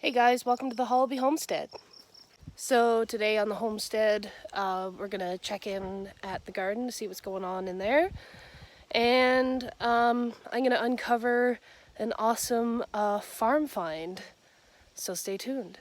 Hey guys, welcome to the Hollaby Homestead. So today on the homestead, we're gonna check in at the garden to see what's going on in there. And I'm gonna uncover an awesome farm find. So stay tuned.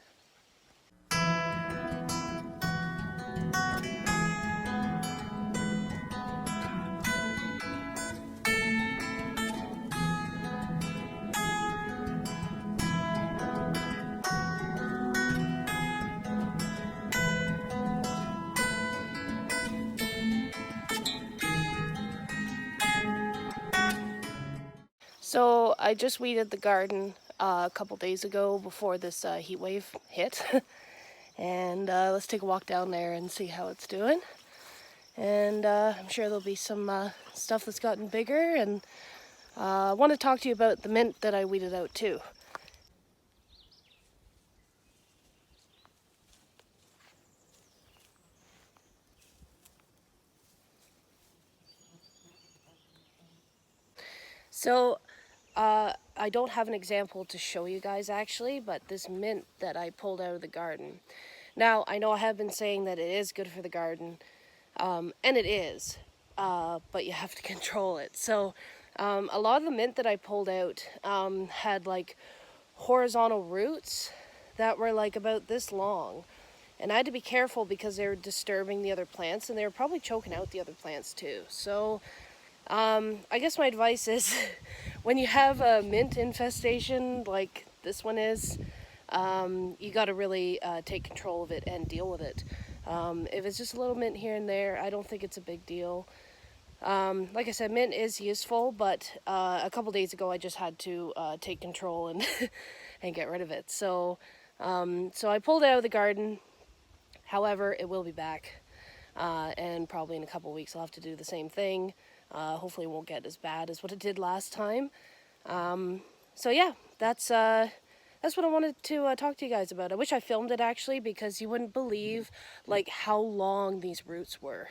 So I just weeded the garden a couple days ago before this heat wave hit. And let's take a walk down there and see how it's doing. And I'm sure there'll be some stuff that's gotten bigger, and I want to talk to you about the mint that I weeded out too. So I don't have an example to show you guys actually, but this mint that I pulled out of the garden. Now, I know I have been saying that it is good for the garden, and it is, but you have to control it. So a lot of the mint that I pulled out had like horizontal roots that were like about this long. And I had to be careful because they were disturbing the other plants, and they were probably choking out the other plants too. So I guess my advice is when you have a mint infestation like this one is, you got to really take control of it and deal with it. If it's just a little mint here and there, I don't think it's a big deal. Like I said, mint is useful, but a couple days ago I just had to take control and and get rid of it. So I pulled it out of the garden. However, it will be back, and probably in a couple weeks I'll have to do the same thing. Hopefully it won't get as bad as what it did last time. So yeah, that's what I wanted to talk to you guys about. I wish I filmed it actually, because you wouldn't believe like how long these roots were.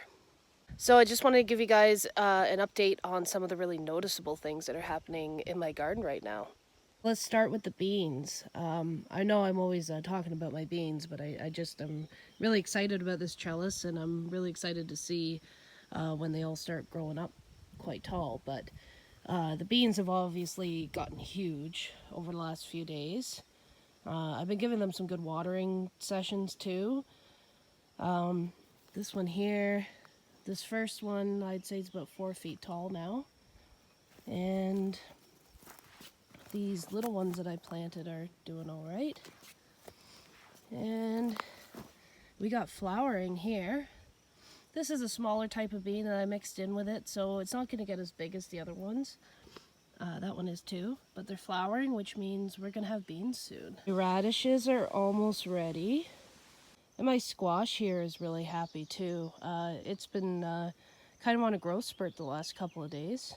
So I just wanted to give you guys an update on some of the really noticeable things that are happening in my garden right now. Let's start with the beans. I know I'm always talking about my beans, but I'm really excited about this trellis, and I'm really excited to see when they all start growing up quite tall. But the beans have obviously gotten huge over the last few days. I've been giving them some good watering sessions too. This one here, this first one, I'd say it's about 4 feet tall now. And these little ones that I planted are doing all right. And we got flowering here. This is a smaller type of bean that I mixed in with it, so it's not going to get as big as the other ones. That one is too, but they're flowering, which means we're going to have beans soon. The radishes are almost ready. And my squash here is really happy too. It's been kind of on a growth spurt the last couple of days.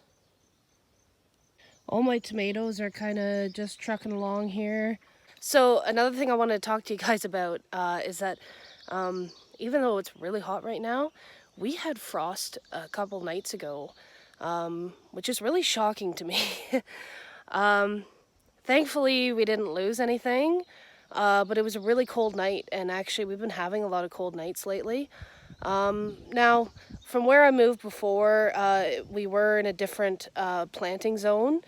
All my tomatoes are kind of just trucking along here. So another thing I wanted to talk to you guys about is that even though it's really hot right now, we had frost a couple nights ago, which is really shocking to me. Thankfully, we didn't lose anything, but it was a really cold night, and actually we've been having a lot of cold nights lately. Now, from where I moved before, we were in a different planting zone.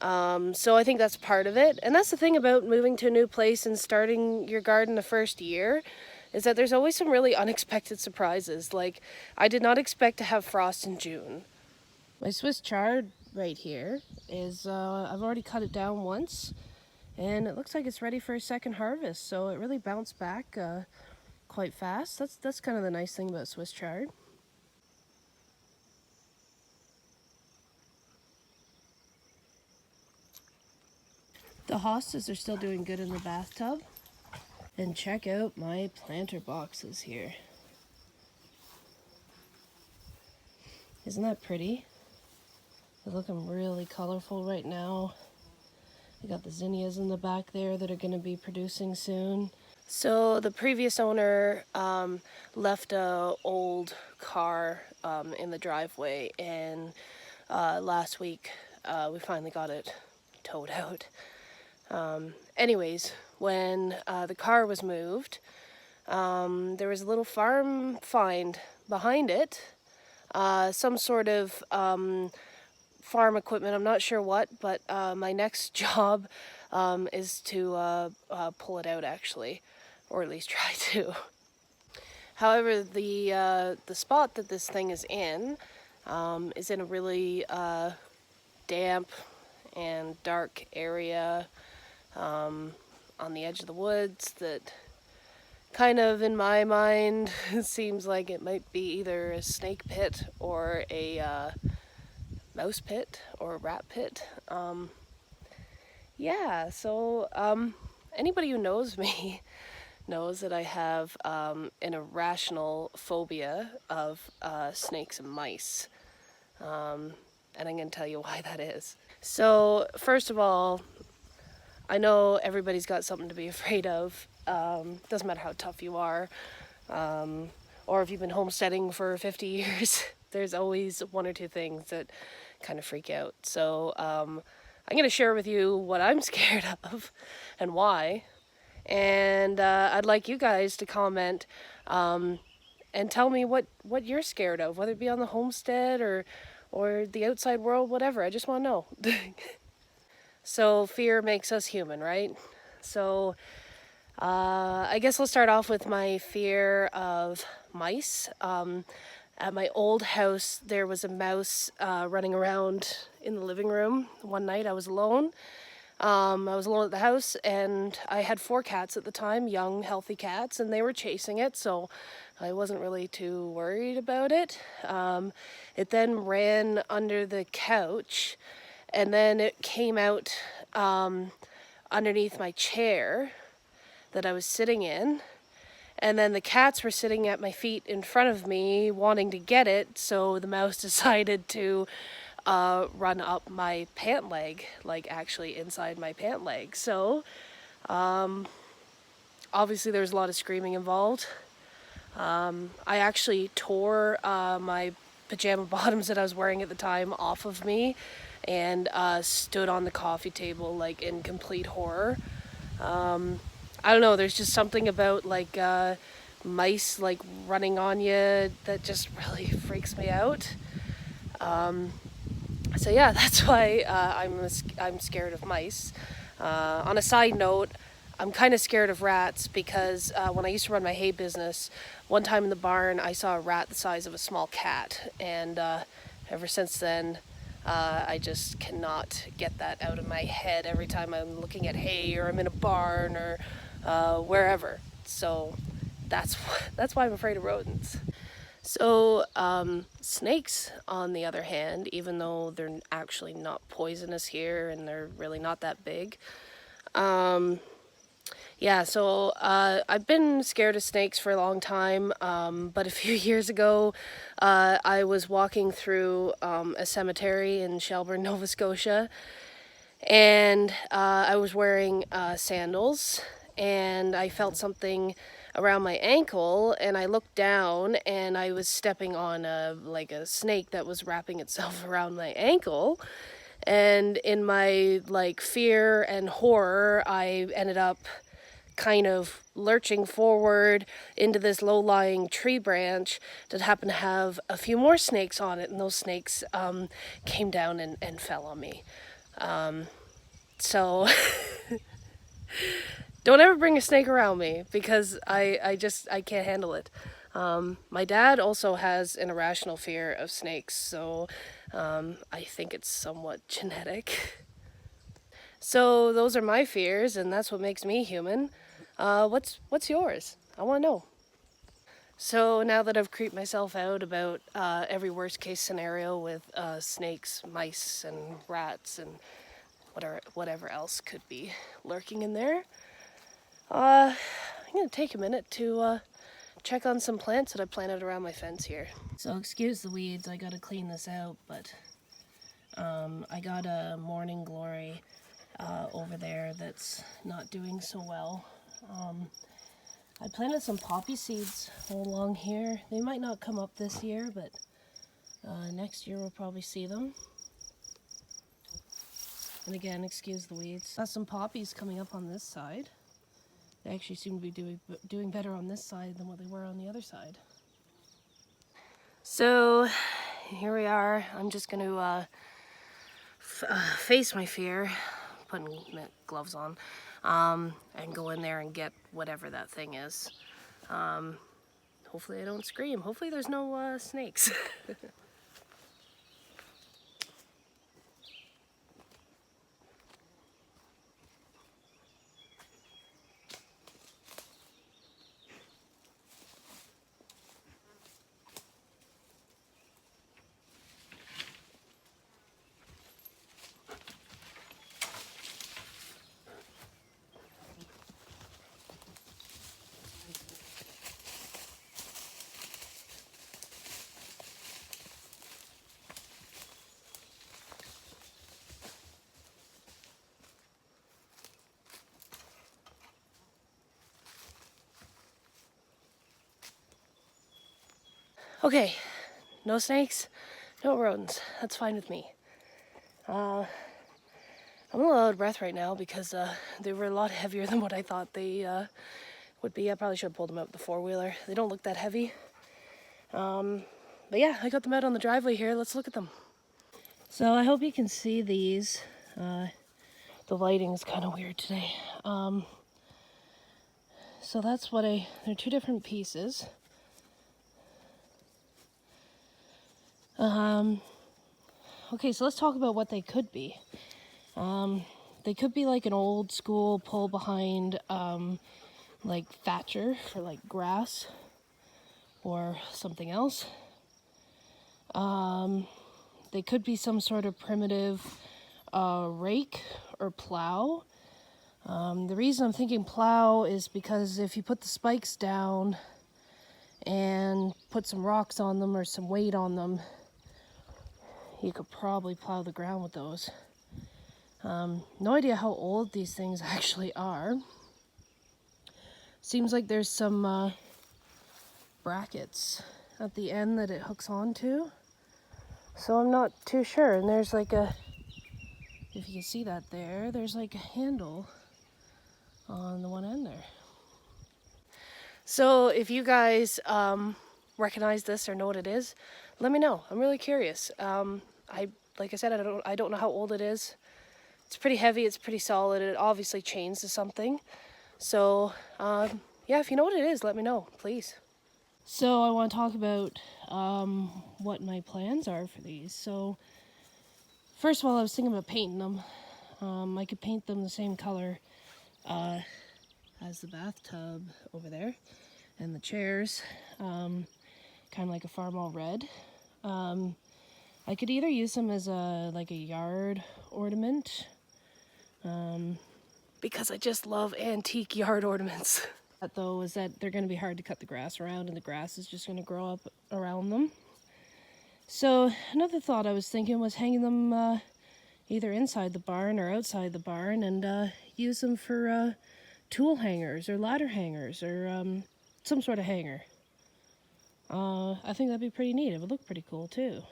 So I think that's part of it. And that's the thing about moving to a new place and starting your garden the first year, is that there's always some really unexpected surprises. Like, I did not expect to have frost in June. My Swiss chard right here is, I've already cut it down once, and it looks like it's ready for a second harvest. So it really bounced back quite fast. That's kind of the nice thing about Swiss chard. The hostas are still doing good in the bathtub. And check out my planter boxes here. Isn't that pretty? They're looking really colorful right now. I got the zinnias in the back there that are going to be producing soon. So the previous owner left an old car in the driveway, and last week we finally got it towed out. Anyways, when the car was moved, there was a little farm find behind it, some sort of farm equipment. I'm not sure what, but my next job is to pull it out, actually, or at least try to. However, the spot that this thing is in a really damp and dark area on the edge of the woods that kind of, in my mind, seems like it might be either a snake pit or a mouse pit or a rat pit. Yeah, so anybody who knows me knows that I have an irrational phobia of snakes and mice. And I'm going to tell you why that is. So, first of all, I know everybody's got something to be afraid of. Doesn't matter how tough you are, or if you've been homesteading for 50 years, there's always one or two things that kind of freak out. So I'm going to share with you what I'm scared of and why. And I'd like you guys to comment and tell me what you're scared of, whether it be on the homestead or the outside world, whatever. I just want to know. So fear makes us human, right? So I guess we'll start off with my fear of mice. At my old house, there was a mouse running around in the living room. One night I was alone. I was alone at the house, and I had 4 cats at the time, young, healthy cats, and they were chasing it, so I wasn't really too worried about it. It then ran under the couch, and then it came out underneath my chair that I was sitting in. And then the cats were sitting at my feet in front of me wanting to get it, so the mouse decided to run up my pant leg, like actually inside my pant leg. So obviously there was a lot of screaming involved. I actually tore my pajama bottoms that I was wearing at the time off of me and stood on the coffee table like in complete horror. I don't know, there's just something about like mice like running on you that just really freaks me out. So yeah, that's why I'm scared of mice. On a side note, I'm kind of scared of rats because when I used to run my hay business, one time in the barn I saw a rat the size of a small cat, and ever since then I just cannot get that out of my head every time I'm looking at hay or I'm in a barn or wherever. So that's why I'm afraid of rodents. So snakes, on the other hand, even though they're actually not poisonous here and they're really not that big, yeah, so I've been scared of snakes for a long time, but a few years ago, I was walking through a cemetery in Shelburne, Nova Scotia, and I was wearing sandals, and I felt something around my ankle, and I looked down, and I was stepping on a snake that was wrapping itself around my ankle. And in my like fear and horror, I ended up kind of lurching forward into this low-lying tree branch that happened to have a few more snakes on it, and those snakes came down and fell on me. So don't ever bring a snake around me because I can't handle it. My dad also has an irrational fear of snakes, so I think it's somewhat genetic. So those are my fears, and that's what makes me human. What's yours? I want to know. So now that I've creeped myself out about every worst case scenario with snakes, mice, and rats, and whatever else could be lurking in there, I'm gonna take a minute to check on some plants that I planted around my fence here. So excuse the weeds, I gotta clean this out, but I got a morning glory over there that's not doing so well. I planted some poppy seeds all along here. They might not come up this year, but next year we'll probably see them. And again, excuse the weeds. Got some poppies coming up on this side. They actually seem to be doing better on this side than what they were on the other side. So here we are. I'm just going to face my fear, putting gloves on, and go in there and get whatever that thing is. Hopefully I don't scream. Hopefully there's no snakes. Okay, no snakes, no rodents. That's fine with me. I'm a little out of breath right now because they were a lot heavier than what I thought they would be. I probably should have pulled them out with the four-wheeler. They don't look that heavy. But yeah, I got them out on the driveway here. Let's look at them. So I hope you can see these. The lighting is kind of weird today. So that's what they're two different pieces. Okay, so let's talk about what they could be. They could be like an old school pull behind, like thatcher for like grass or something else. They could be some sort of primitive rake or plow. The reason I'm thinking plow is because if you put the spikes down and put some rocks on them or some weight on them, you could probably plow the ground with those. No idea how old these things actually are. Seems like there's some brackets at the end that it hooks onto. So I'm not too sure. And there's like if you can see that there's like a handle on the one end there. So if you guys recognize this or know what it is, let me know. I'm really curious. Like I said, I don't know how old it is. It's pretty heavy, it's pretty solid, it obviously chains to something. So yeah, if you know what it is, let me know, please. So I want to talk about what my plans are for these. So first of all, I was thinking about painting them. I could paint them the same color as the bathtub over there and the chairs, kind of like a Farmall red. I could either use them as a yard ornament, because I just love antique yard ornaments. That though is that they're going to be hard to cut the grass around, and the grass is just going to grow up around them. So another thought I was thinking was hanging them either inside the barn or outside the barn, and use them for tool hangers or ladder hangers or some sort of hanger. I think that'd be pretty neat. It would look pretty cool too.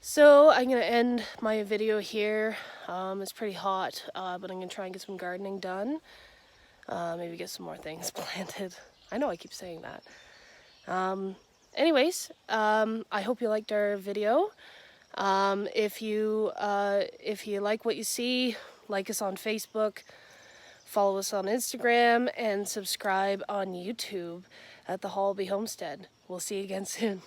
So I'm going to end my video here. It's pretty hot, but I'm going to try and get some gardening done. Maybe get some more things planted. I know I keep saying that. Anyways, I hope you liked our video. If you like what you see, like us on Facebook, follow us on Instagram, and subscribe on YouTube at the Hollaby Homestead. We'll see you again soon.